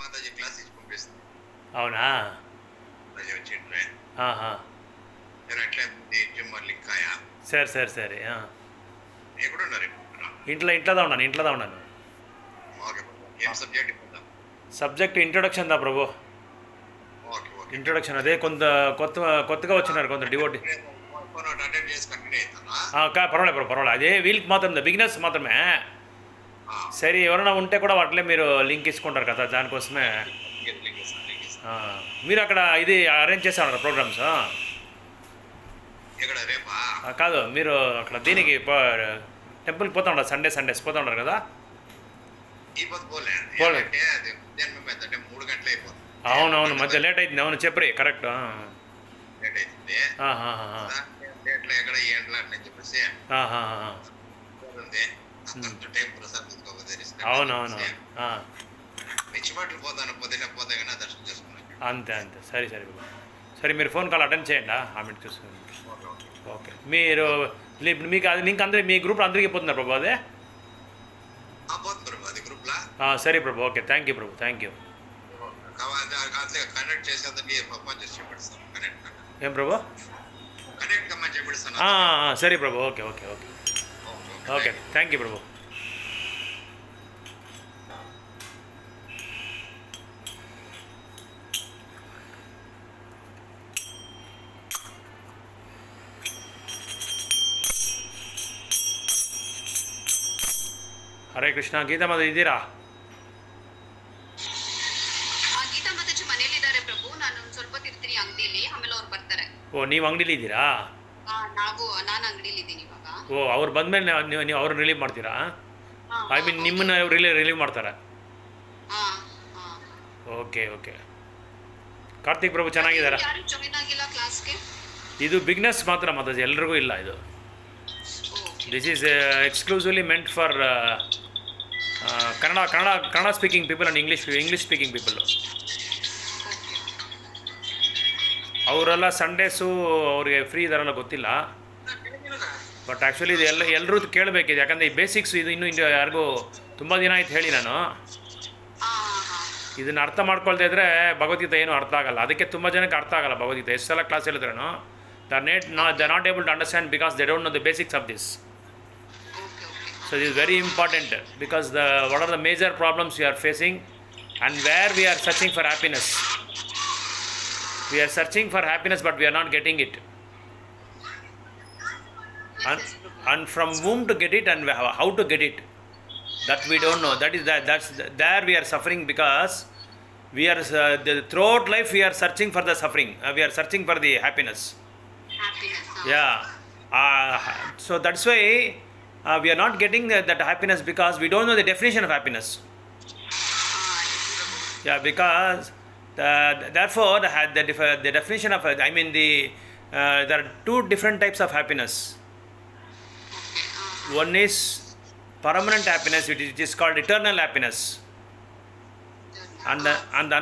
Mataji class ఇచ్చి పంపిస్తుంది. అవునా? ఆహా. నేను అట్లే జిమ్ లింకాయ. సరే. ఎక్కడున్నారు? ఇంట్లోదా ఉన్నాను. ఓకే. ఏం సబ్జెక్ట్ ఇద్దాం? సబ్జెక్ట్ ఇంట్రొడక్షన్ దా ప్రభు. ఓకే. ఇంట్రొడక్షన్ అదే కొత్తగా వచ్చినారు కొంత డివోటీ. అటెండ్ చేసి కంటిన్యూ అవుతానా? పర్వాలేదు అదే వీళ్ళకి మాత్రం బిగినర్స్ మాత్రమే. సరే ఎవరైనా ఉంటే కూడా వాటిలో మీరు లింక్ ఇచ్చుకుంటారు కదా, దానికోసమే. మీరు అక్కడ ఇది అరేంజ్ చేసేవారు ప్రోగ్రామ్స్? కాదు, మీరు అక్కడ దీనికి టెంపుల్కి పోతా ఉంటారు, సండేస్ పోతా ఉంటారు కదా? అవునవును, మధ్య లేట్ అవుతుంది. అవును చెప్పరి, కరెక్ట్. అవునవును. అంతే సరే సరే, మీరు ఫోన్ కాల్ అటెండ్ చేయండి, ఆమె చూసుకోండి. ఓకే. మీరు మీకు అది లింక్ అందరూ మీ గ్రూప్లో అందరికీ పోతున్నారు ప్రభు అదే? సరే ప్రభు, ఓకే. థ్యాంక్ యూ ప్రభు, థ్యాంక్ యూ. ఏం ప్రభు? సరే ప్రభు, ఓకే. థ్యాంక్ యూ ప్రభు. ಹರೇ ಕೃಷ್ಣ. ಗೀತಾ ಮಾತಾ ಇದ್ದೀರಾ? ಗೀತಾ ಮಾತಾಜಿ ಮನೆಯಲ್ಲಿದ್ದಾರೆ ಪ್ರಭು. ನಾನು ಸ್ವಲ್ಪ ತಿರ್ತೀನಿ ಅಂಗಡಿಯಲ್ಲಿ, ಆಮೇಲೆ ಅವ್ರು ಬರ್ತಾರೆ. ಓ, ನೀವು ಅಂಗಡಿಲಿ ಇದ್ದೀರಾ? ನಾನು ಅಂಗಡಿಯಲ್ಲಿ ಇದ್ದೀನಿ ಇವಾಗ. ಓ, ಅವ್ರು ಬಂದಮೇಲೆ ನೀವು ಅವ್ರನ್ನ ರಿಲೀವ್ ಮಾಡ್ತೀರಾ? ಐ ಮೀನ್ ನಿಮ್ಮನ್ನ ರಿಲೀವ್ ಮಾಡ್ತಾರೆ? ಓಕೆ. ಕಾರ್ತಿಕ್ ಪ್ರಭು ಚೆನ್ನಾಗಿದ್ದಾರಾ? ಯಾರು ಜಾಯಿನ್ ಆಗಿಲ್ಲ ಕ್ಲಾಸ್ಗೆ? ಇದು ಬಿಗ್ನೆಸ್ ಮಾತ್ರ ಮಾತಾಜಿ, ಎಲ್ರಿಗೂ ಇಲ್ಲ ಇದು. This is exclusively meant for Kannada speaking people and English speaking people. ಅವರೆಲ್ಲ ಸಂಡೇಸು ಅವ್ರಿಗೆ ಫ್ರೀ ಇದಾರಲ್ಲ ಗೊತ್ತಿಲ್ಲ, ಬಟ್ ಆ್ಯಕ್ಚುಲಿ ಇದು ಎಲ್ಲರೂ ಕೇಳಬೇಕಿದೆ. ಯಾಕಂದರೆ ಈ ಬೇಸಿಕ್ಸ್ ಇದು ಇನ್ನೂ ಯಾರಿಗೂ ತುಂಬ ದಿನ ಆಯ್ತು ಹೇಳಿ ನಾನು. ಇದನ್ನು ಅರ್ಥ ಮಾಡ್ಕೊಳ್ತಾ ಇದ್ದರೆ ಭಗವದ್ಗೀತೆ ಏನೂ ಅರ್ಥ ಆಗಲ್ಲ. ಅದಕ್ಕೆ ತುಂಬ ಜನಕ್ಕೆ ಅರ್ಥ ಆಗಲ್ಲ ಭಗವದ್ಗೀತೆ. ಎಷ್ಟು ಸಲ ಕ್ಲಾಸ್ ಹೇಳಿದ್ರೂ they not able to understand because they don't know the basics of this. So it is very important because what are the major problems we are facing and where we are searching for happiness. We are searching for happiness but we are not getting it. And from whom to get it and how to get it, that we don't know. That's there we are suffering because we are throughout life we are searching for the suffering. We are searching for the happiness. Yeah. So that's why we are not getting that happiness because we don't know the definition of happiness. Yeah, because therefore the definition of there are two different types of happiness. One is permanent happiness, which is called eternal happiness, and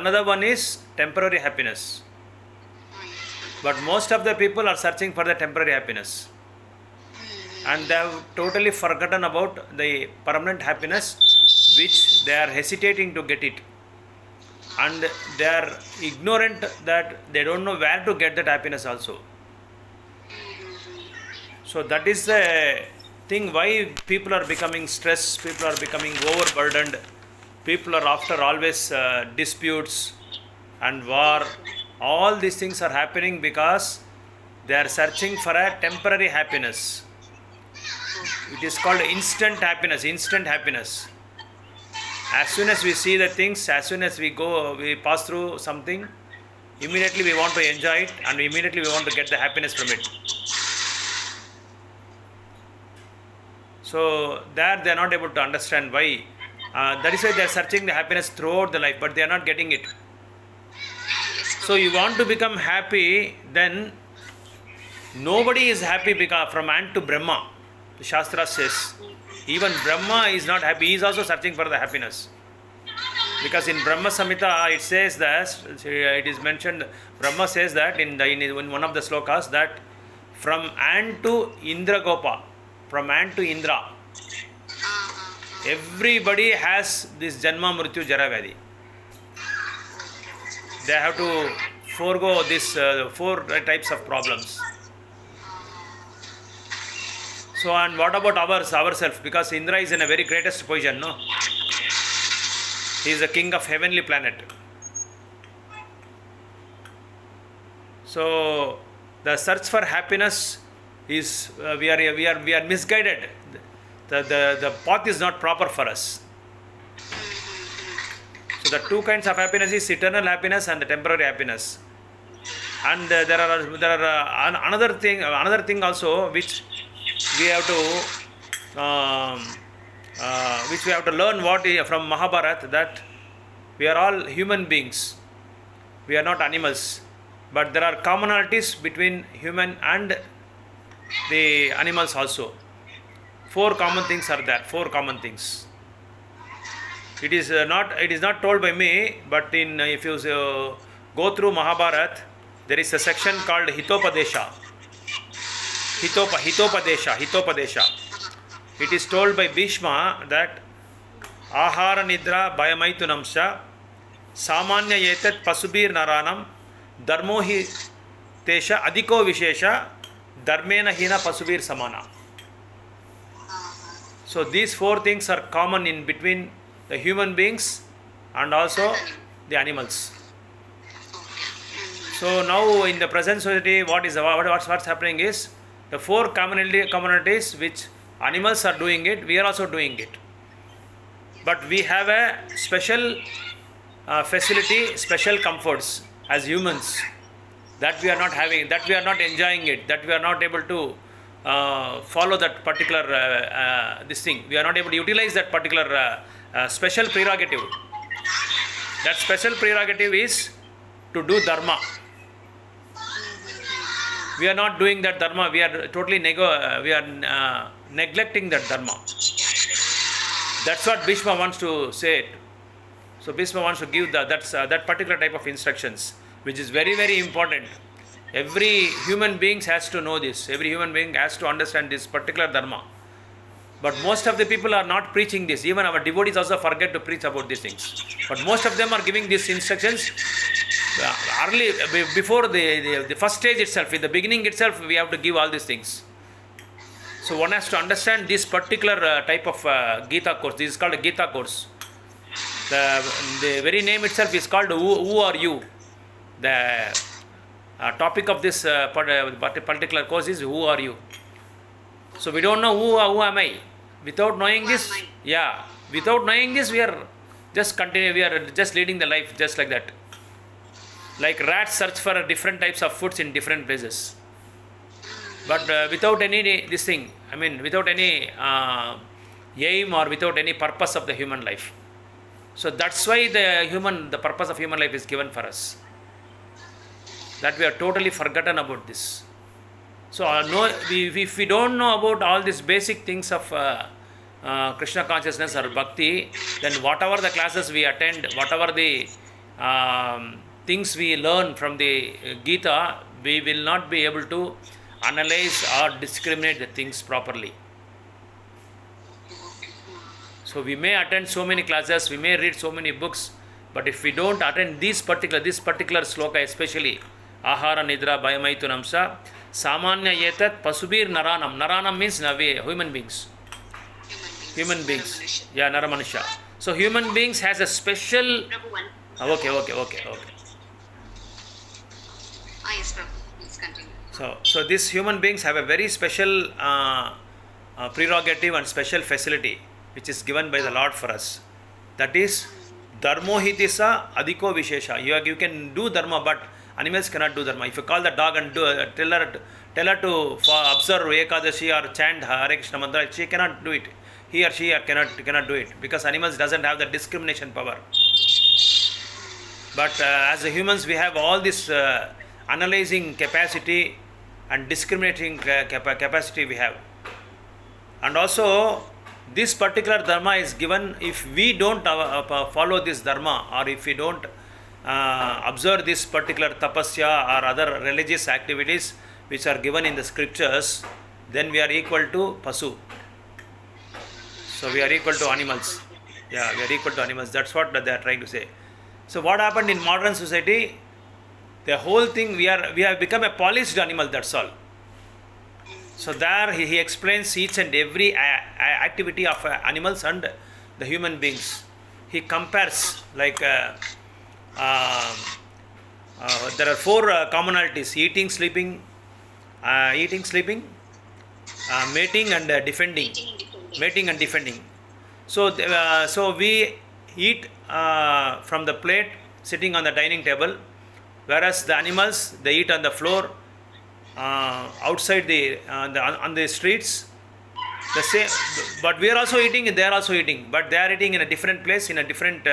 another one is temporary happiness. But most of the people are searching for the temporary happiness. And they have totally forgotten about the permanent happiness, which they are hesitating to get it. And they are ignorant that they don't know where to get that happiness also. So that is the thing why people are becoming stressed, people are becoming overburdened, people are after always disputes and war. All these things are happening because they are searching for a temporary happiness. It is called instant happiness. As soon as we see the things, as soon as we pass through something, immediately we want to enjoy it and immediately we want to get the happiness from it. So there they are not able to understand why. That is why they are searching the happiness throughout the life, but they are not getting it. So you want to become happy, then nobody is happy because from ant to Brahma. The Shastra says even Brahma is not happy, he is also searching for the happiness. Because in Brahma Samhita it says that, it is mentioned, Brahma says that in one of the slokas that from ant to Indra Gopa, from ant to Indra, everybody has this Janma Mrityu Jara Vyadhi. they have to forego this 4 types of problems. So, and what about ourselves? Because Indra is in a very greatest position, no? He is the king of heavenly planet. So, the search for happiness is we are misguided. The path is not proper for us. So the two kinds of happiness is eternal happiness and temporary happiness. And there are another thing also which we have to learn from Mahabharata, that we are all human beings. We are not animals, but there are commonalities between human and the animals also. 4 common things are there. 4 common things. It is not told by me, but if you go through Mahabharata, there is a section called Hitopadesha. Hitopadesha. It is told by Bhishma that Ahara Nidra Bhayamaitunamsha Samanya Yetat Pasubir Naranam Dharmo hi Tesha Adiko Vishesha Dharmena Hina Pasubir Samana. So these 4 things are common in between the human beings and also the animals. So now in the present society, what's happening is the 4 commonalities which animals are doing it, we are also doing it. But we have a special facility, special comforts as humans that we are not having, that we are not enjoying it, that we are not able to follow that particular this thing. We are not able to utilize that particular special prerogative. That special prerogative is to do dharma. We are not doing that dharma. We are totally neglecting that dharma. That's what Bhishma wants to say. So Bhishma wants to give that particular type of instructions, which is very, very important. Every human being has to know this. Every human being has to understand this particular dharma. But most of the people are not preaching this. Even our devotees also forget to preach about these things. But most of them are giving these instructions early, before the first stage itself. In the beginning itself, we have to give all these things. So one has to understand this particular type of Gita course. This is called a Gita course. The very name itself is called Who Are You? The topic of this particular course is Who Are You? So we don't know who am I. Without knowing this, without knowing this, we are just leading the life just like that. Like rats search for different types of foods in different places. But without any without any aim or without any purpose of the human life. So that's why the purpose of human life is given for us. That we are totally forgotten about this. So if we don't know about all these basic things of Krishna consciousness or bhakti, then whatever the classes we attend, whatever the things we learn from the Gita, we will not be able to analyze or discriminate the things properly. So we may attend so many classes, we may read so many books, but if we don't attend this particular sloka especially, Ahara Nidra Bhayamaitunamsa Samanya Yetat Pasubir Naranam. Naranam means human beings. Human beings. Yeah, Naramanusha. So human beings has a special... Okay. Yes, Prabhu. Please continue. So these human beings have a very special prerogative and special facility which is given by the Lord for us. That is Dharmo hitisa adhiko vishesha. You can do dharma, but animals cannot do dharma. If you call the dog and tell her to observe Ekadashi or chant Hare Krishna mantra, she cannot do it. He or she cannot do it, because animals doesn't have the discrimination power. But as humans, we have all this analyzing capacity and discriminating capacity we have. And also, this particular dharma is given if we don't follow this dharma, or if we don't observe this particular tapasya or other religious activities which are given in the scriptures, then we are equal to pasu. So we are equal to animals. Yeah, we are equal to animals. That's what they are trying to say. So what happened in modern society? The whole thing, we have become a polished animal, that's all. So there he explains each and every activity of animals and the human beings. He compares like there are four commonalities: eating, sleeping, mating and defending. Eating independent. Mating and defending. So we eat from the plate sitting on the dining table, whereas the animals, they eat on the floor, outside on the streets. The same, but we are also eating. They are also eating, but they are eating in a different place, in a different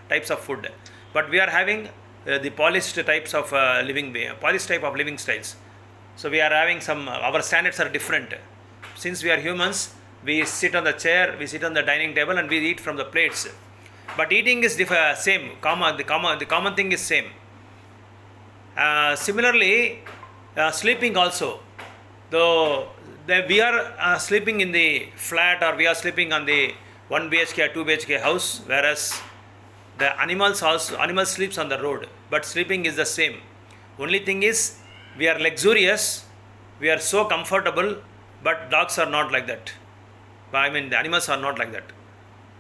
types of food. But we are having the polished types of polished type of living styles. So we are having some. Our standards are different. Since we are humans, we sit on the chair, we sit on the dining table, and we eat from the plates. But eating is same. The common thing is same. Similarly, sleeping also. Though we are sleeping in the flat, or we are sleeping on the 1 BHK or 2 BHK house, whereas the animals sleeps on the road, but sleeping is the same. Only thing is, we are luxurious, we are so comfortable, but dogs are not like that. I mean, the animals are not like that.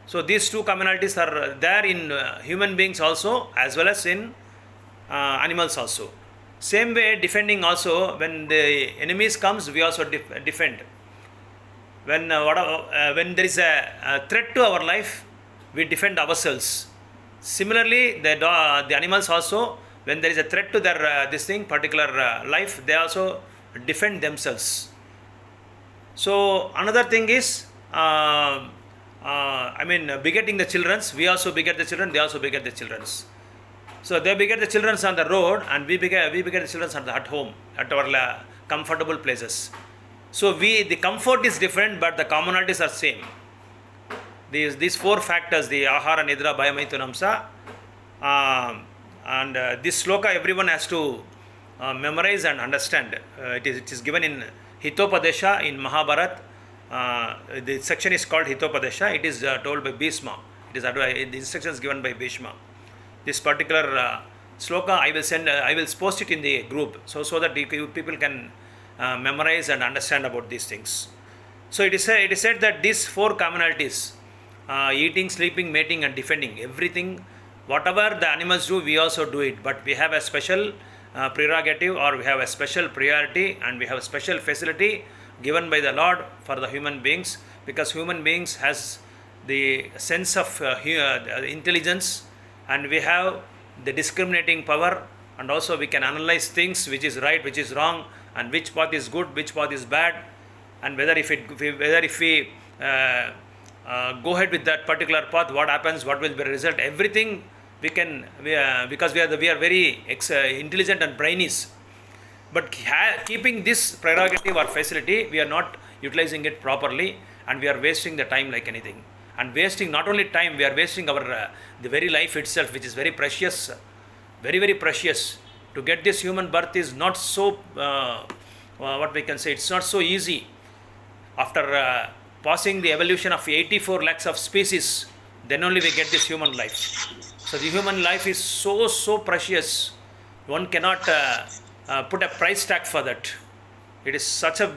So these two commonalities are there in human beings also, as well as in animals also. Same way, defending also, when the enemies comes, we also defend. When there is a threat to our life, we defend ourselves. Similarly, the animals also, when there is a threat to their particular life, they also defend themselves. So another thing is, begetting the children. We also beget the children. They also beget the children. So they beget the children on the road, and we beget the children at home, at our comfortable places. So the comfort is different, but the commonalities are same. These four factors: the ahara, nidra, bhayamaitunamsa, and this sloka everyone has to memorize and understand. It is given in Hitopadesha in Mahabharata. The section is called Hitopadesha. It is told by Bhishma. The instructions given by Bhishma. This particular sloka I will post it in the group, so that people can memorize and understand about these things. So it is said that these four commonalities, eating, sleeping, mating and defending, everything, whatever the animals do, we also do it, but we have a special prerogative, or we have a special priority, and we have a special facility given by the Lord for the human beings, because human beings has the sense of intelligence, and we have the discriminating power, and also we can analyze things, which is right, which is wrong, and which path is good, which path is bad, and whether if we go ahead with that particular path, what happens, what will be the result, everything we can, because we are very intelligent and brainies. But keeping this prerogative or facility, we are not utilizing it properly, and we are wasting the time like anything. And wasting not only time, we are wasting our the very life itself, which is very precious, very, very precious. To get this human birth is not so, what we can say, it's not so easy. After passing the evolution of 84 lakhs of species, then only we get this human life. So the human life is so precious. One cannot put a price tag for that. It is such a,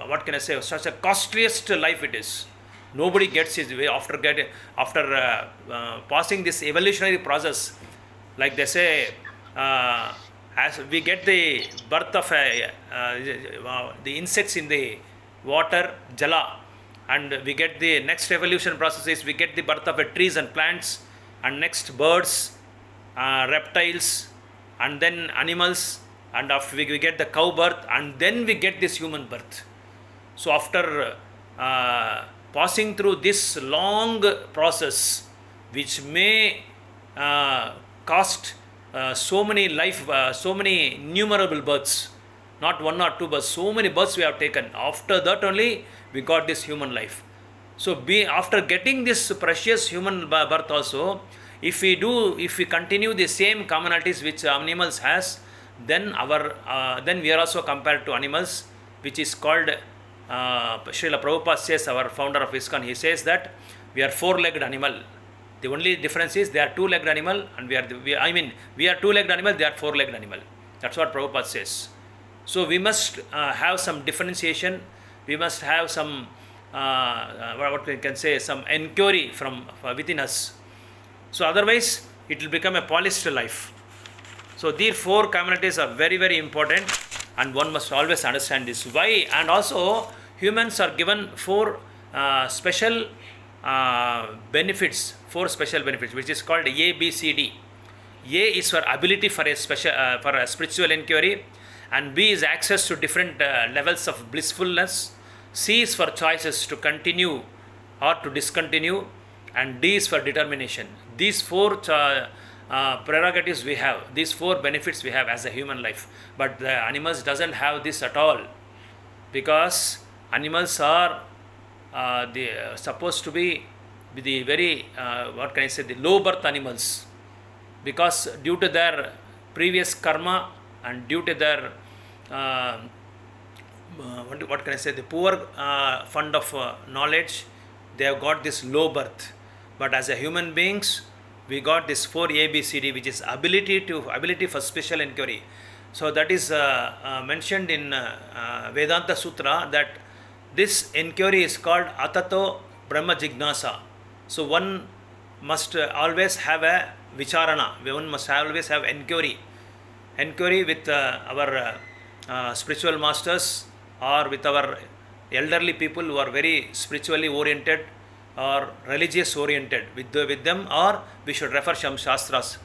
what can I say, such a costliest life it is. Nobody gets his way after passing this evolutionary process. Like they say, as we get the birth of the insects in the water, jala, and we get the next evolution processes, we get the birth of trees and plants, and next birds, reptiles, and then animals, and after we get the cow birth, and then we get this human birth. So after passing through this long process, which may cost so many innumerable births, not one or two births, so many births we have taken. After that only we got this human life. So after getting this precious human birth also, if we continue the same commonalities which animals has, then we are also compared to animals, which is called, Srila Prabhupada says, our founder of ISKCON, he says that we are four-legged animal. The only difference is they are two-legged animal and we are two-legged animal, they are four-legged animal. That's what Prabhupada says. So we must have some differentiation. We must have some what we can say, some inquiry from within us. So otherwise it will become a polished life. So these four communities are very, very important, and one must always understand this. Why? And also humans are given four special benefits, which is called A, B, C, D. A is for ability for a spiritual inquiry, and B is access to different levels of blissfulness. C is for choices to continue or to discontinue, and D is for determination. These four prerogatives we have, these four benefits we have as a human life, but the animals doesn't have this at all, because animals are supposed to be the very the low birth animals, because due to their previous karma and due to their the poor fund of knowledge, they have got this low birth. But as a human beings, we got this 4 ABCD, which is ability for special inquiry. So that is mentioned in Vedanta Sutra, that this inquiry is called Atato Brahma Jignasa. So one must always have a vicharana, one must always have inquiry with our spiritual masters, or with our elderly people who are very spiritually oriented or religious oriented. With them, or we should refer some shastras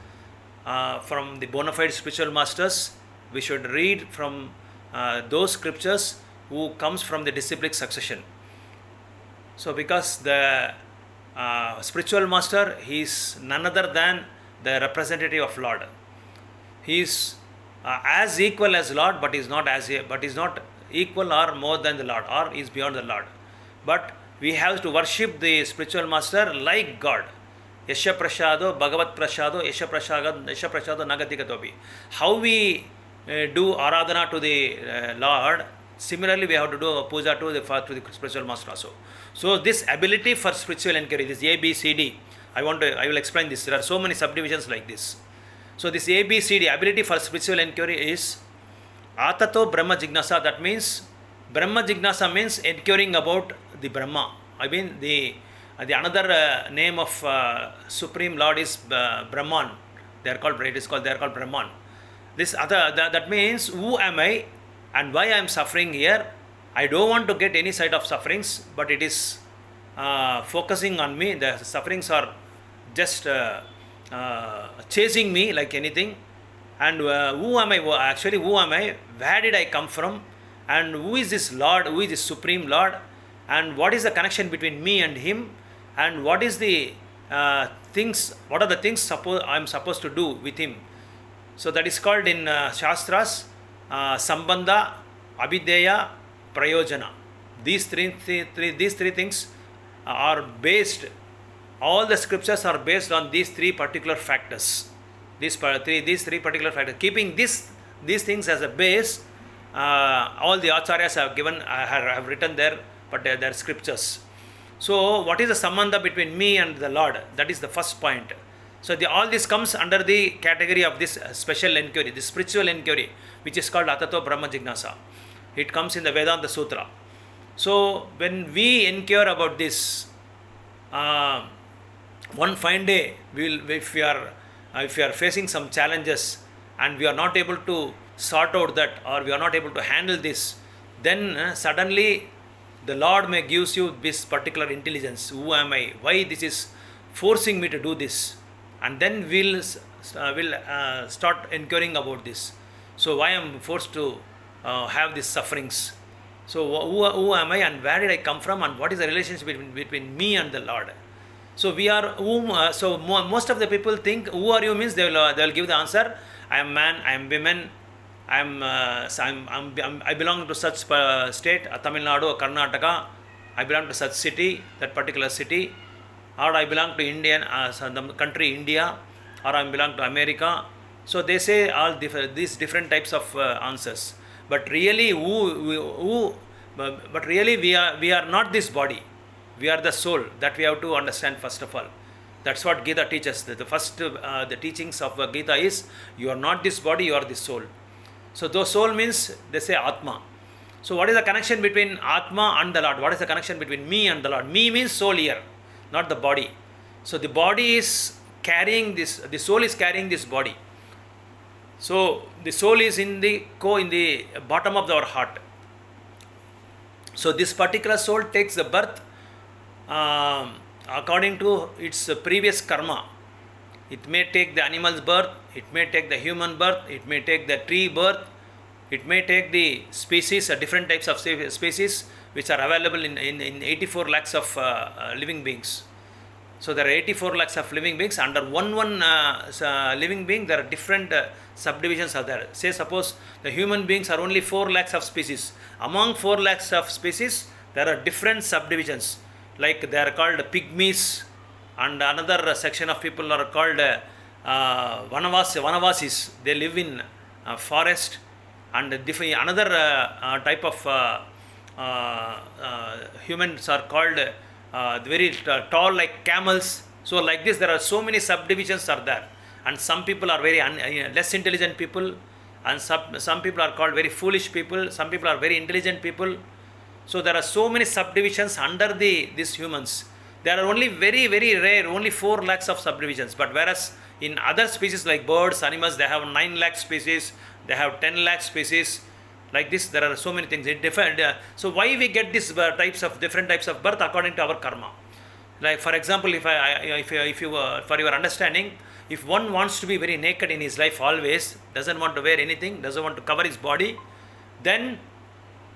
from the bona fide spiritual masters. We should read from those scriptures who comes from the disciplic succession. So because the spiritual master, he is none other than the representative of Lord. He is as equal as Lord, but is not equal or more than the Lord, or is beyond the Lord. But we have to worship the spiritual master like God. Yasha prasado bhagavat prasado yasha prasado nagatikatopi. How we do aradhana to the Lord, similarly we have to do puja to the spiritual master also. So this ability for spiritual inquiry, this A, B, C, D, I will explain this. There are so many subdivisions like this. So this A, B, C, D, ability for spiritual inquiry is Atato Brahma Jignasa. That means Brahma Jignasa means inquiring about the Brahma. I mean the another name of Supreme Lord is Brahman. They are called Brahman. This other that means who am I and why I am suffering here. I don't want to get any side of sufferings, but it is focusing on me. The sufferings are just chasing me like anything. And who am I? Actually, who am I? Where did I come from? And who is this Lord? Who is this Supreme Lord? And what is the connection between me and Him? And what is the things? What are the things I am supposed to do with Him? So that is called in Shastras Sambandha, Abhideya, Prayojana. These three things are based. All the scriptures are based on these three particular factors. These three particular factors. Keeping these things as a base, all the acharyas have written their scriptures. So, what is the sambandha between me and the Lord? That is the first point. So, all this comes under the category of this special inquiry, the spiritual inquiry, which is called Atato Brahma Jignasa. It comes in the Vedanta Sutra. So, when we inquire about this, one fine day, if we are facing some challenges and we are not able to sort out that, or we are not able to handle this, then suddenly the Lord may gives you this particular intelligence. Who am I? Why this is forcing me to do this? And then we'll start inquiring about this. So why am I forced to have these sufferings? So who am I, and where did I come from, and what is the relationship between me and the Lord? So we are most of the people think who are you means they will give the answer. I am man, I am women, I belong to such state, Tamil Nadu, Karnataka. I belong to such city, that particular city, or I belong to the country India, or I belong to America. So they say all these different types of answers. But really, we are not this body. We are the soul. That we have to understand first of all. That's what Gita teaches. The first the teachings of Gita is you are not this body, you are this soul. So though soul means they say Atma. So what is the connection between Atma and the Lord? What is the connection between me and the Lord? Me means soul here, not the body. So the body is carrying this, the soul is carrying this body. So the soul is in the bottom of our heart. So this particular soul takes the birth according to its previous karma. It may take the animal's birth, it may take the human birth, it may take the tree birth, it may take the species, different types of species which are available in 84 lakhs of living beings. So there are 84 lakhs of living beings. Under one living being, there are different subdivisions are there. Say suppose the human beings are only 4 lakhs of species. Among 4 lakhs of species, there are different subdivisions. Like they are called pygmies, and another section of people are called Vanavasis. They live in forest, and another type of humans are called very tall like camels. So like this, there are so many subdivisions are there, and some people are very less intelligent people, and some people are called very foolish people. Some people are very intelligent people. So there are so many subdivisions under these humans. There are only very rare, only 4 lakhs of subdivisions. But whereas in other species like birds, animals, they have 9 lakh species, they have 10 lakh species. Like this, there are so many things. So why we get these different types of birth according to our karma? Like for example, if you for your understanding, if one wants to be very naked in his life always, doesn't want to wear anything, doesn't want to cover his body, then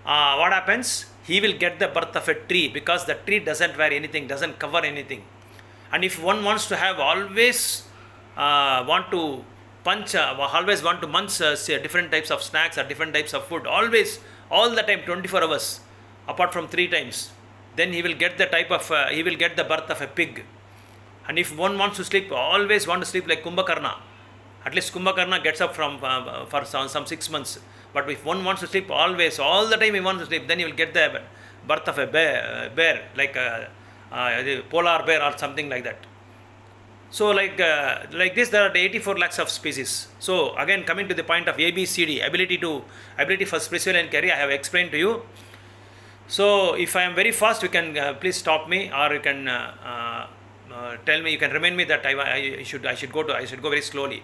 what happens? He will get the birth of a tree, because the tree doesn't wear anything, doesn't cover anything. And if one wants to have always want to munch different types of snacks or different types of food, always, all the time, 24 hours, apart from 3 times, then he will get the birth of a pig. And if one wants to sleep, always want to sleep like Kumbhakarna, at least Kumbhakarna gets up for some 6 months. But if one wants to sleep always, all the time he wants to sleep, then he will get the birth of a bear like a polar bear or something like that. So like this, there are 84 lakhs of species. So again, coming to the point of ABCD, ability for spiritual inquiry, I have explained to you. So if I am very fast, you can please stop me, or you can tell me, you can remind me that I should go very slowly.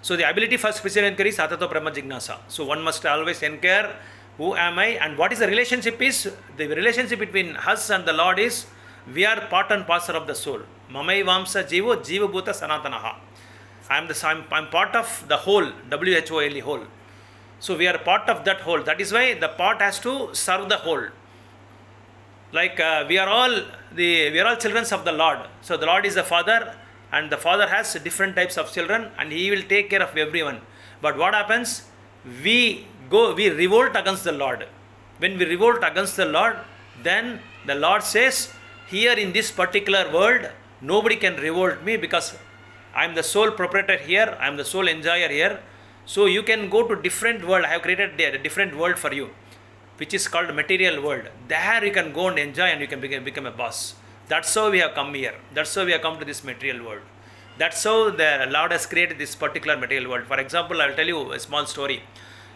So the ability for spiritual inquiry is Atato Brahma Jignasa. So one must always inquire, who am I, and what is the relationship is? The relationship between us and the Lord is, we are part and parcel of the soul. Mamai Vamsa Jivo Jiva Bhuta Sanatanaha. I'm part of the whole, WHOLE, whole. So we are part of that whole. That is why the part has to serve the whole. Like we are all children of the Lord. So the Lord is the Father, and the Father has different types of children, and He will take care of everyone. But what happens? We revolt against the Lord. When we revolt against the Lord, then the Lord says, here in this particular world, nobody can revolt me, because I am the sole proprietor here, I am the sole enjoyer here. So you can go to different world. I have created a different world for you, which is called material world. There you can go and enjoy, and you can become a boss. That's how we have come here. That's how we have come to this material world. That's how the Lord has created this particular material world. For example, I will tell you a small story.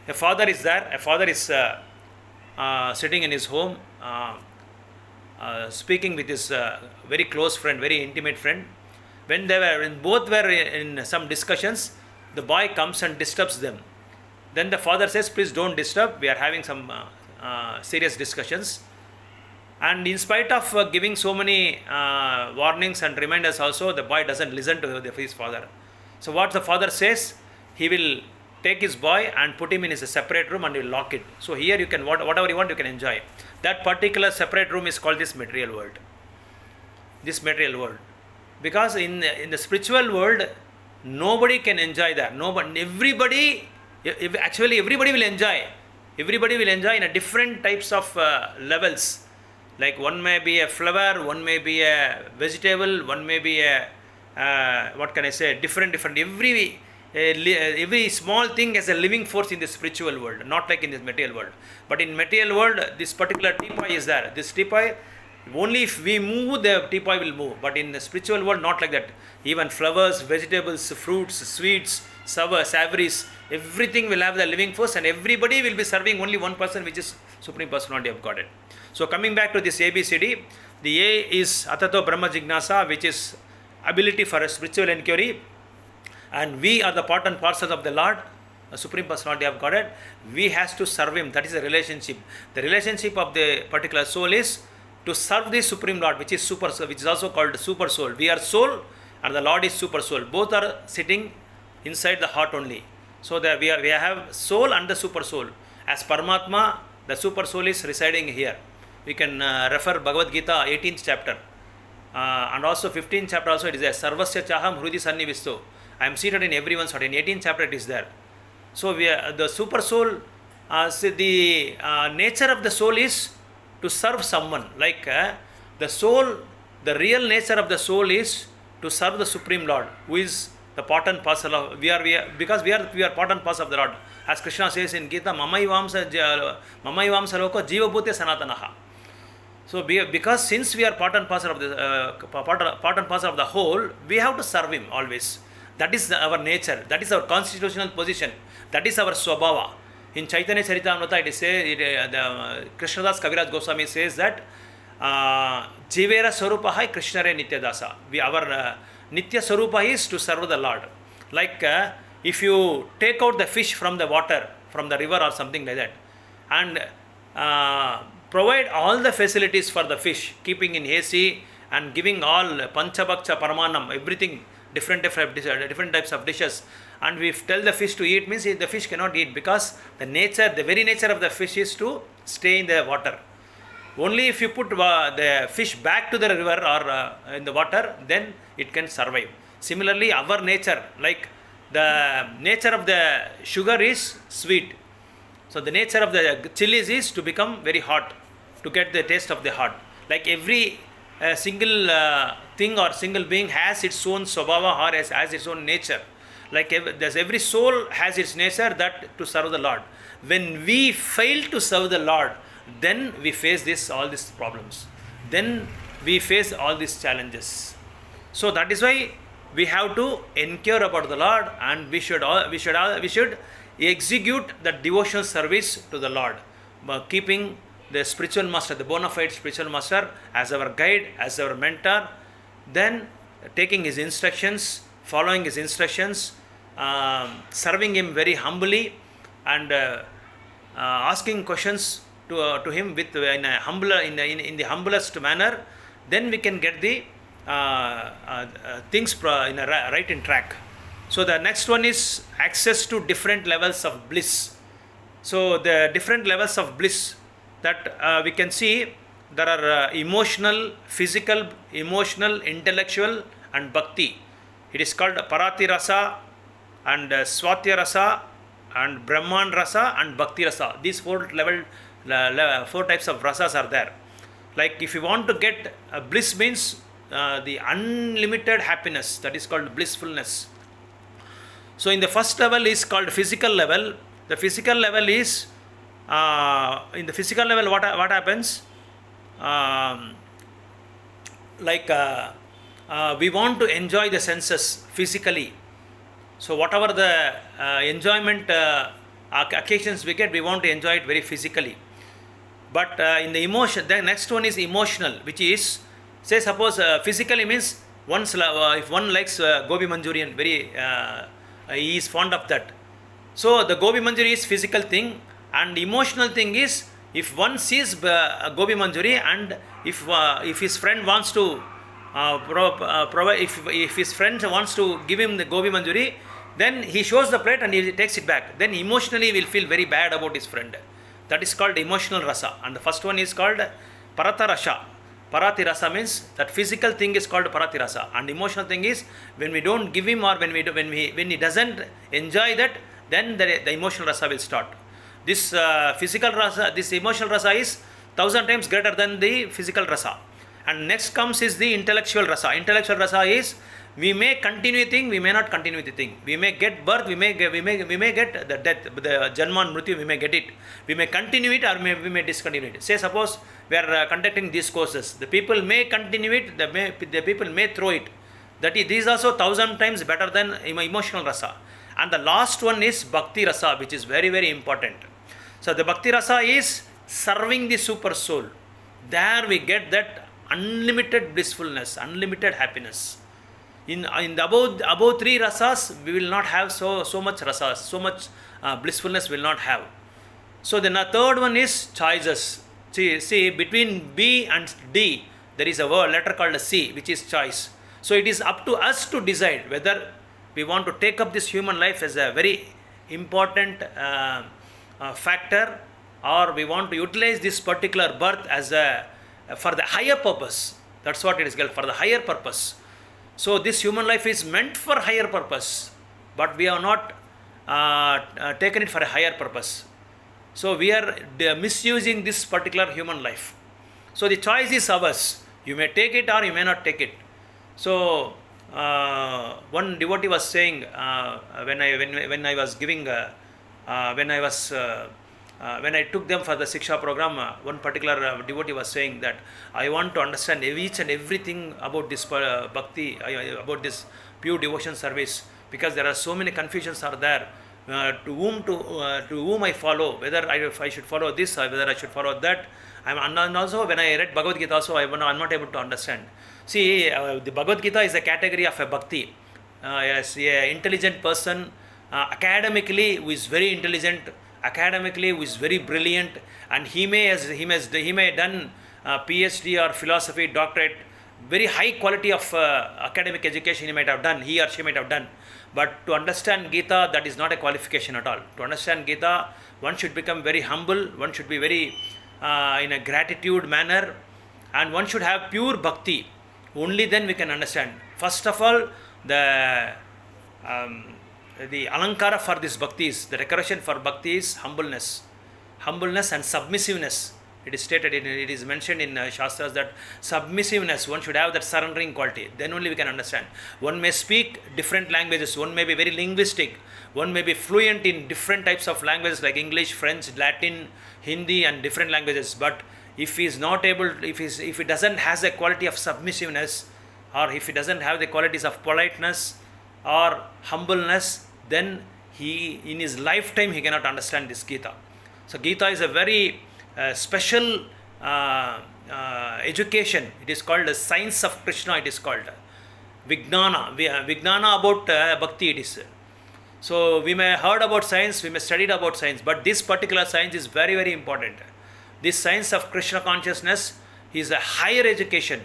A father is there. A father is sitting in his home, speaking with his very close friend, very intimate friend. When both were in some discussions, the boy comes and disturbs them. Then the father says, please don't disturb. We are having some serious discussions. And in spite of giving so many warnings and reminders also, the boy doesn't listen to his father. So what the father says, he will take his boy and put him in his separate room, and he will lock it. So here you can, whatever you want, you can enjoy. That particular separate room is called this material world. This material world. Because in the spiritual world, nobody can enjoy that. Everybody will enjoy. Everybody will enjoy in a different types of levels. Like one may be a flower, one may be a vegetable, one may be a different. Every small thing has a living force in the spiritual world, not like in this material world. But in material world, this particular teapot is there. This teapot Only if we move, the teapot will move. But in the spiritual world, not like that. Even flowers, vegetables, fruits, sweets, savories, everything will have the living force, and everybody will be serving only one person, which is Supreme Personality of Godhead. So coming back to this ABCD, the A is Atato Brahma Jignasa, which is ability for a spiritual inquiry, and we are the part and parcel of the Lord, the Supreme Personality of Godhead. We has to serve Him. That is the relationship. The relationship of the particular soul is to serve the Supreme Lord, which is super soul, which is also called super soul. We are soul, and the Lord is super soul. Both are sitting inside the heart only. So that we have soul and the super soul. As Paramatma, the super soul is residing here. We can refer Bhagavad Gita 18th chapter, and also 15th chapter also it is there. Sarvasya Chaham Hrudi Sannivisto. I am seated in everyone's heart. In 18th chapter it is there. So we are, the super soul, the nature of the soul is to serve someone. Like the soul, the real nature of the soul is to serve the Supreme Lord, who is the part and parcel of, because we are part and parcel of the Lord. As Krishna says in Gita, Mamayivamsa loko jiva bhute sanatanaha. So because since we are part and parcel of the part and parcel of the whole, we have to serve Him always. That is our nature. That is our constitutional position. That is our swabhava. In Chaitanya Charitamrita, it is Krishnadas Kaviraj Goswami says that Jivera Swarupahai Krishnare Nityadasa. Our Nitya Swarupa is to serve the Lord. Like if you take out the fish from the water, from the river or something like that, and provide all the facilities for the fish, keeping in AC and giving all Panchabhaksha Paramanam, everything, different types of dishes, and we tell the fish to eat, means the fish cannot eat, because the very nature of the fish is to stay in the water. Only if you put the fish back to the river or in the water, then it can survive. Similarly, our nature, like the nature of the sugar is sweet. So the nature of the chilies is to become very hot, to get the taste of the hot. Like every single thing or single being has its own swabhava or has its own nature. Like every soul has its nature that to serve the Lord. When we fail to serve the Lord, then we face all these problems. Then we face all these challenges. So that is why we have to inquire about the Lord, and we should execute the devotional service to the Lord, keeping the spiritual master, the bona fide spiritual master, as our guide, as our mentor, then taking his instructions, following his instructions, serving him very humbly, and asking questions to him with in the humblest manner. Then we can get the things in a right in track. So the next one is access to different levels of bliss. So the different levels of bliss that we can see, there are emotional, physical, intellectual, and bhakti. It is called Parati Rasa and Swatya Rasa and Brahman Rasa and Bhakti Rasa. These four types of rasas are there. Like if you want to get bliss, means the unlimited happiness, that is called blissfulness. So in the first level is called physical level. The physical level is in the physical level what happens, we want to enjoy the senses physically. So whatever the enjoyment occasions we get, we want to enjoy it very physically. But in the emotion, the next one is emotional, which is, say suppose physically means if one likes gobi manchurian, he is fond of that. So the gobi manchurian is physical thing, and emotional thing is, if one sees gobi manchurian, and if his friend wants to if his friend wants to give him the gobi manchurian, then he shows the plate and he takes it back. Then emotionally he will feel very bad about his friend. That is called emotional rasa. And the first one is called Parata Rasa. Parati Rasa means that physical thing is called Parati Rasa, and emotional thing is when we don't give him, or when he doesn't enjoy that, then the emotional rasa will start. This physical rasa, this emotional rasa is 1,000 times greater than the physical rasa. And next comes is the intellectual rasa. Intellectual rasa is We may continue thing, we may not continue the thing. We may get birth, we may get the death, the janma and mrityu, we may get it. We may continue it or we may discontinue it. Say suppose we are conducting these courses. The people may continue it, the people may throw it. That is, these also 1,000 times better than emotional rasa. And the last one is bhakti rasa, which is very, very important. So the bhakti rasa is serving the super soul. There we get that unlimited blissfulness, unlimited happiness. In the above three rasas, we will not have so much rasas, so much blissfulness will not have. So then the third one is choices. See, between B and D, there is a letter called C, which is choice. So it is up to us to decide whether we want to take up this human life as a very important factor, or we want to utilize this particular birth as for the higher purpose. That's what it is called, for the higher purpose. So this human life is meant for higher purpose, but we have not taken it for a higher purpose. So we are misusing this particular human life. So the choice is ours. You may take it or you may not take it. So one devotee was saying when I was giving when I took them for the Siksha program, one particular devotee was saying that I want to understand each and everything about this bhakti, about this pure devotion service, because there are so many confusions are there. To whom I follow, whether I should follow this or whether I should follow that. And also when I read Bhagavad Gita also, I'm not able to understand. See, the Bhagavad Gita is a category of a bhakti. Yes, an intelligent person, academically who is very intelligent, academically who is very brilliant, and he may done PhD or philosophy doctorate, very high quality of academic education he might have done, he or she might have done. But to understand Gita, that is not a qualification at all. To understand Gita, one should become very humble, one should be very in a gratitude manner, and one should have pure bhakti. Only then we can understand. First of all, the alankara for this bhakti is, the decoration for bhakti is humbleness and submissiveness. It is stated it is mentioned in Shastras that submissiveness, one should have that surrendering quality. Then only we can understand. One may speak different languages, one may be very linguistic, one may be fluent in different types of languages like English, French, Latin, Hindi and different languages. But if he is not able, if he doesn't has a quality of submissiveness, or if he doesn't have the qualities of politeness or humbleness, then he in his lifetime he cannot understand this Gita. So Gita is a very special education. It is called the science of Krishna. It is called Vijnana. Vijnana about bhakti it is. So we may heard about science, we may studied about science, but this particular science is very, very important. This science of Krishna consciousness is a higher education.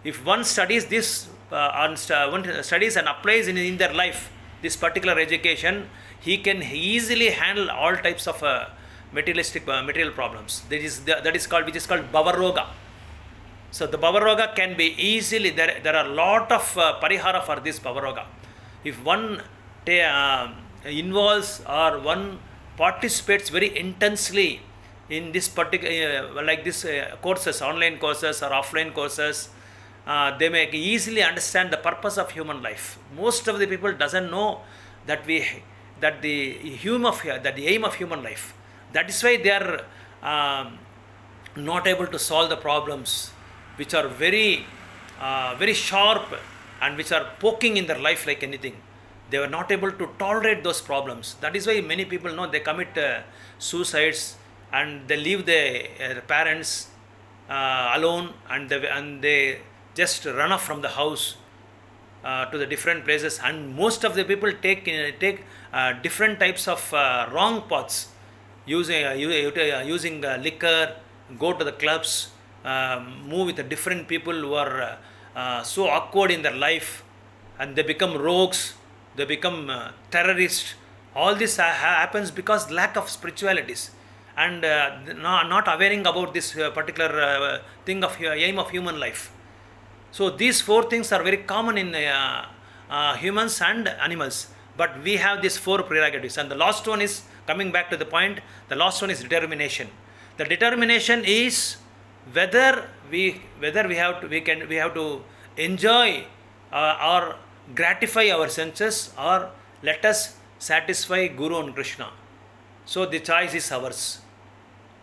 If one studies this, one studies and applies in their life this particular education, he can easily handle all types of material problems. Which is called Bhavaroga. So the Bhavaroga can be easily, there are a lot of parihara for this Bhavaroga. If one involves or one participates very intensely in this particular like this courses, online courses or offline courses, they may easily understand the purpose of human life. Most of the people doesn't know that the aim of human life. That is why they are not able to solve the problems which are very very sharp and which are poking in their life like anything. They were not able to tolerate those problems. That is why many people know they commit suicides and they leave their parents alone, and they just run off from the house to the different places. And most of the people take different types of wrong paths, using liquor, go to the clubs, move with the different people who are so awkward in their life, and they become rogues, they become terrorists. All this happens because lack of spiritualities and not awareing about this particular thing of aim of human life. So these four things are very common in humans and animals, but we have these four prerogatives. And the last one is, coming back to the point, the last one is determination. The determination is whether we have to enjoy or gratify our senses or let us satisfy Guru and Krishna. So the choice is ours.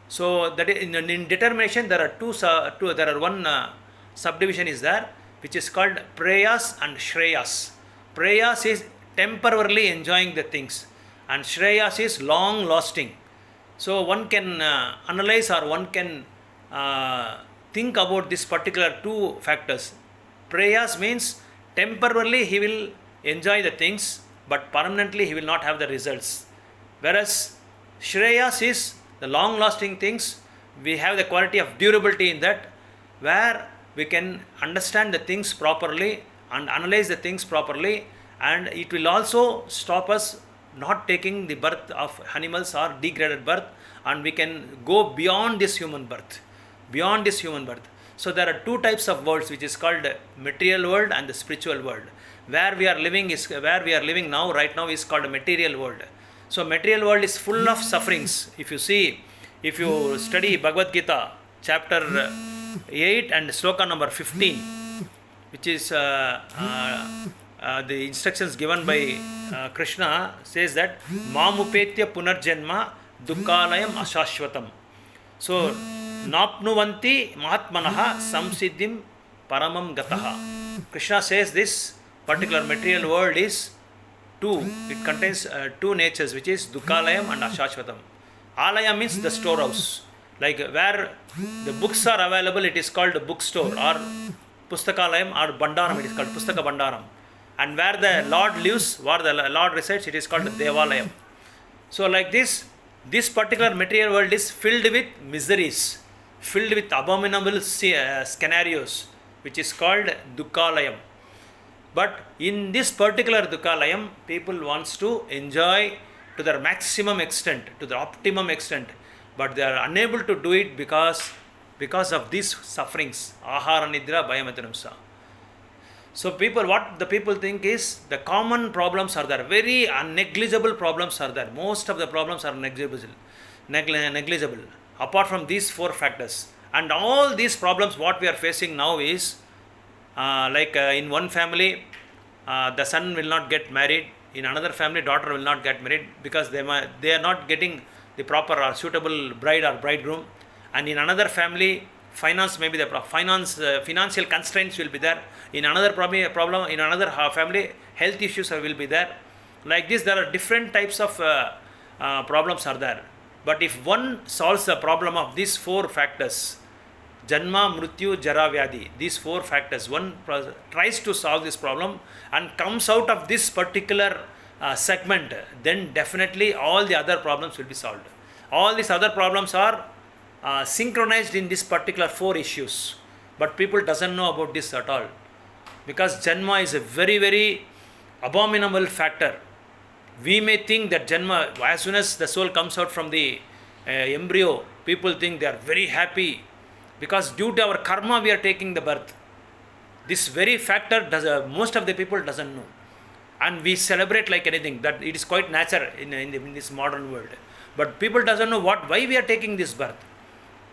So that in determination there are there are one subdivision is there which is called prayas and shreyas. Prayas is temporarily enjoying the things and shreyas is long lasting. So one can analyze or one can think about this particular two factors. Prayas means temporarily he will enjoy the things but permanently he will not have the results. Whereas Shreyas is the long lasting things, we have the quality of durability in that, where we can understand the things properly and analyze the things properly, and it will also stop us not taking the birth of animals or degraded birth, and we can go beyond this human birth. Beyond this human birth. So there are two types of worlds which is called material world and the spiritual world. Where we are living now, right now is called a material world. So material world is full of sufferings. If you study Bhagavad Gita chapter 8 and sloka number 15, which is the instructions given by Krishna says that mamupetya punarjanma dukkalayam ashashvatam. So napnuvanti mahatmanaha samsiddhim paramam gataha. Krishna says this particular material world is two. It contains two natures, which is Dukkalayam and Ashashvatam. Alaya means the storehouse. Like where the books are available, it is called bookstore, or Pustakalayam, or Bandaram, it is called Pustaka Bandaram. And where the Lord lives, where the Lord resides, it is called Devalayam. So like this particular material world is filled with miseries, filled with abominable scenarios, which is called Dukkalayam. But in this particular Dukkalayam, people wants to enjoy to their maximum extent, to the optimum extent, but they are unable to do it because of these sufferings. Ahara nidra bhayamatanamsa. So what the people think is the common problems are there, very negligible problems are there. Most of the problems are negligible apart from these four factors. And all these problems what we are facing now is in one family the son will not get married, in another family daughter will not get married because they are not getting the proper or suitable bride or bridegroom, and in another family finance may be the financial constraints will be there, in another problem in another family health issues will be there. Like this there are different types of problems are there. But if one solves the problem of these four factors, Janma, Mrityu, Jara, Vyadhi, these four factors, one tries to solve this problem and comes out of this particular segment, then definitely all the other problems will be solved. All these other problems are synchronized in this particular four issues, but people doesn't know about this at all, because Janma is a very, very abominable factor. We may think that Janma, as soon as the soul comes out from the embryo, people think they are very happy, because due to our karma we are taking the birth. This very factor most of the people doesn't know, and we celebrate like anything, that it is quite natural in this modern world. But people doesn't know why we are taking this birth.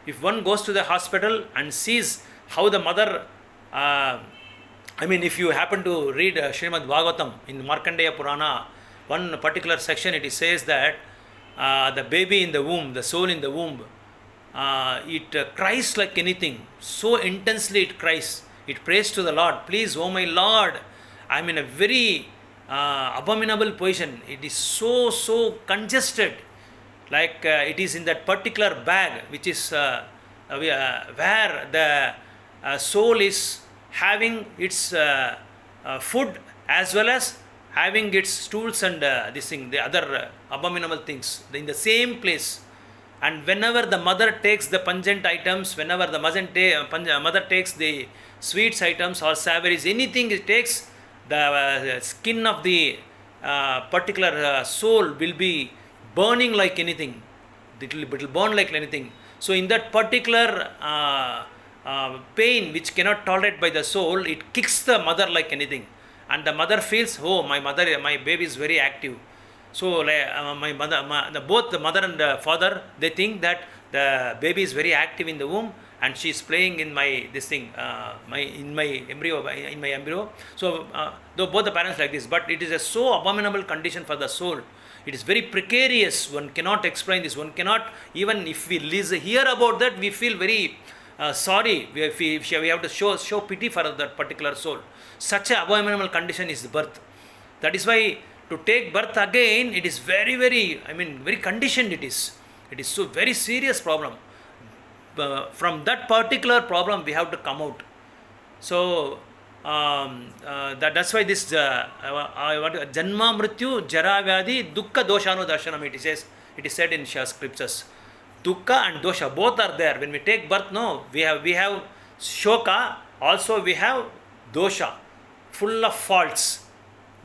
If one goes to the hospital and sees how the mother, if you happen to read Srimad Bhagavatam in Markandeya Purana, one particular section it says that the baby in the womb, the soul in the womb, it cries like anything, so intensely it cries. It prays to the Lord, please, oh my Lord, I am in a very abominable position. It is so congested, like it is in that particular bag which is where the soul is having its food as well as having its stools and the other abominable things in the same place. And whenever the mother takes the pungent items, whenever the mother takes the sweets items or savories, anything it takes, the skin of the particular soul will be burning like anything. It will burn like anything. So in that particular pain which cannot tolerate by the soul, it kicks the mother like anything, and the mother feels, oh, my baby is very active. So both the mother and the father, they think that the baby is very active in the womb, and she is playing in my this thing, in my embryo. So though both the parents like this, but it is a so abominable condition for the soul. It is very precarious. One cannot explain this. One cannot, even if we hear about that, we feel very sorry. We have to show pity for that particular soul. Such an abominable condition is birth. That is why to take birth again, it is very, very conditioned it is. It is so very serious problem. From that particular problem, we have to come out. So, that's why this Janma Mrityu Jara Vyadhi Dukkha Doshanu Darshanam, it is said in scriptures. Dukkha and Dosha, both are there. When we take birth, no, we have Shoka, also we have Dosha, full of faults.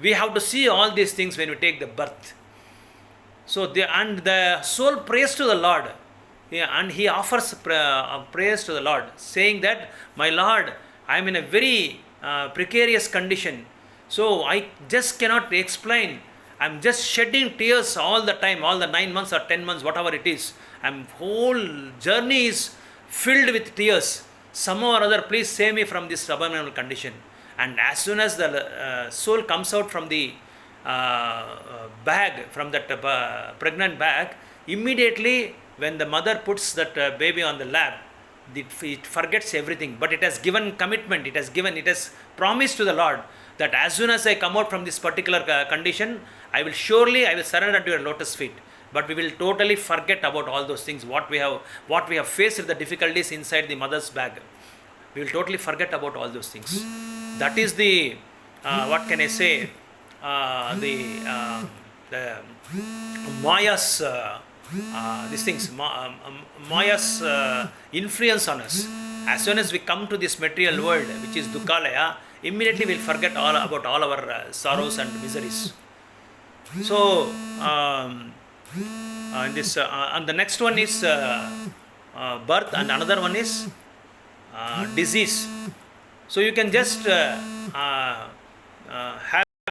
We have to see all these things when we take the birth. So the soul prays to the Lord, and he offers praise to the Lord, saying that, my Lord, I am in a very precarious condition. So I just cannot explain. I am just shedding tears all the time, all the 9 months or 10 months, whatever it is. Whole journey is filled with tears. Somehow or other, please save me from this abominable condition. And as soon as the soul comes out from the bag, from that pregnant bag, immediately when the mother puts that baby on the lap, it forgets everything. But it has given commitment, it has promised to the Lord that as soon as I come out from this particular condition, I will surrender to your lotus feet. But we will totally forget about all those things, what we have faced, the difficulties inside the mother's bag. We will totally forget about all those things. That is the what can I say? The Maya's these things, Maya's influence on us. As soon as we come to this material world, which is Dukkalaya, immediately we will forget about all our sorrows and miseries. So, and the next one is birth, and another one is disease. So you can just have